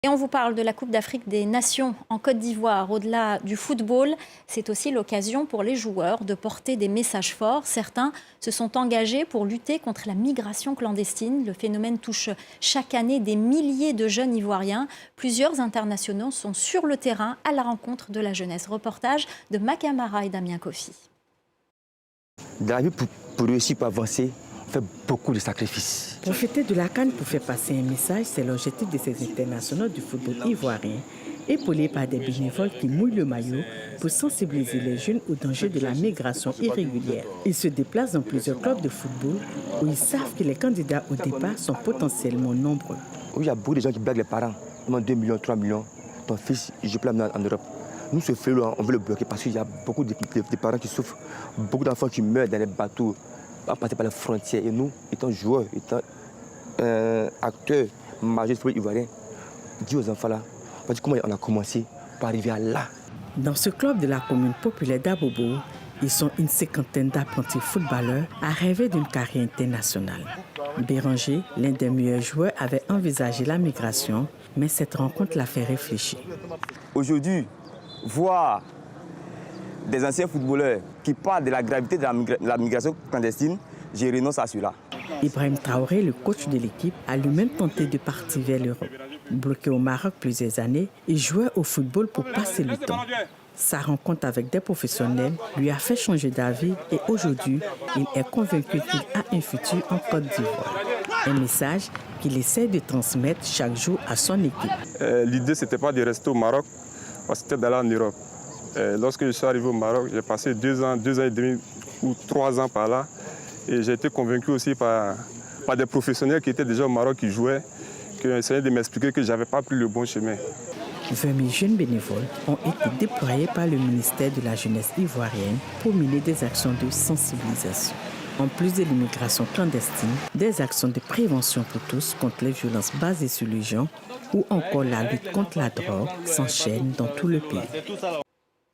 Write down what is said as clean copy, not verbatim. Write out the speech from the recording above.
Et on vous parle de la Coupe d'Afrique des Nations en Côte d'Ivoire. Au-delà du football, c'est aussi l'occasion pour les joueurs de porter des messages forts. Certains se sont engagés pour lutter contre la migration clandestine. Le phénomène touche chaque année des milliers de jeunes Ivoiriens. Plusieurs internationaux sont sur le terrain à la rencontre de la jeunesse. Reportage de Makamara et Damien Kofi. Dans la vie, pour réussir, pour avancer, on fait beaucoup de sacrifices. Profiter de la CAN pour faire passer un message, c'est l'objectif de ces internationaux du football ivoirien, épaulés par des bénévoles qui mouillent le maillot pour sensibiliser les jeunes au danger de la migration irrégulière. Ils se déplacent dans plusieurs clubs de football où ils savent que les candidats au départ sont potentiellement nombreux. Il y a beaucoup de gens qui blaguent les parents. Ils demandent 2 millions, 3 millions. Ton fils, je peux l'amener en Europe. Nous, ce fléau, on veut le bloquer parce qu'il y a beaucoup de parents qui souffrent, beaucoup d'enfants qui meurent dans les bateaux, à passer par les frontières. Et nous, étant joueurs, étant acteurs majeurs du football ivoirien, dis aux enfants là, on va dire comment on a commencé pour arriver à là. Dans ce club de la commune populaire d'Abobo, ils sont une cinquantaine d'apprentis footballeurs à rêver d'une carrière internationale. Béranger, l'un des meilleurs joueurs, avait envisagé la migration, mais cette rencontre l'a fait réfléchir. Aujourd'hui, voir des anciens footballeurs qui parlent de la gravité de la migration clandestine, je renonce à cela. Ibrahim Traoré, le coach de l'équipe, a lui-même tenté de partir vers l'Europe. Bloqué au Maroc plusieurs années, il jouait au football pour passer le temps. Sa rencontre avec des professionnels lui a fait changer d'avis et aujourd'hui, il est convaincu qu'il a un futur en Côte d'Ivoire. Un message qu'il essaie de transmettre chaque jour à son équipe. L'idée, ce n'était pas de rester au Maroc, parce que c'était d'aller en Europe. Lorsque je suis arrivé au Maroc, j'ai passé 2 ans et demi ou 3 ans par là. Et j'ai été convaincu aussi par des professionnels qui étaient déjà au Maroc, qui jouaient, qui ont essayé de m'expliquer que je n'avais pas pris le bon chemin. 20 000 jeunes bénévoles ont été déployés par le ministère de la Jeunesse ivoirienne pour mener des actions de sensibilisation. En plus de l'immigration clandestine, des actions de prévention pour tous contre les violences basées sur le genre ou encore la lutte contre la drogue s'enchaînent dans tout le pays.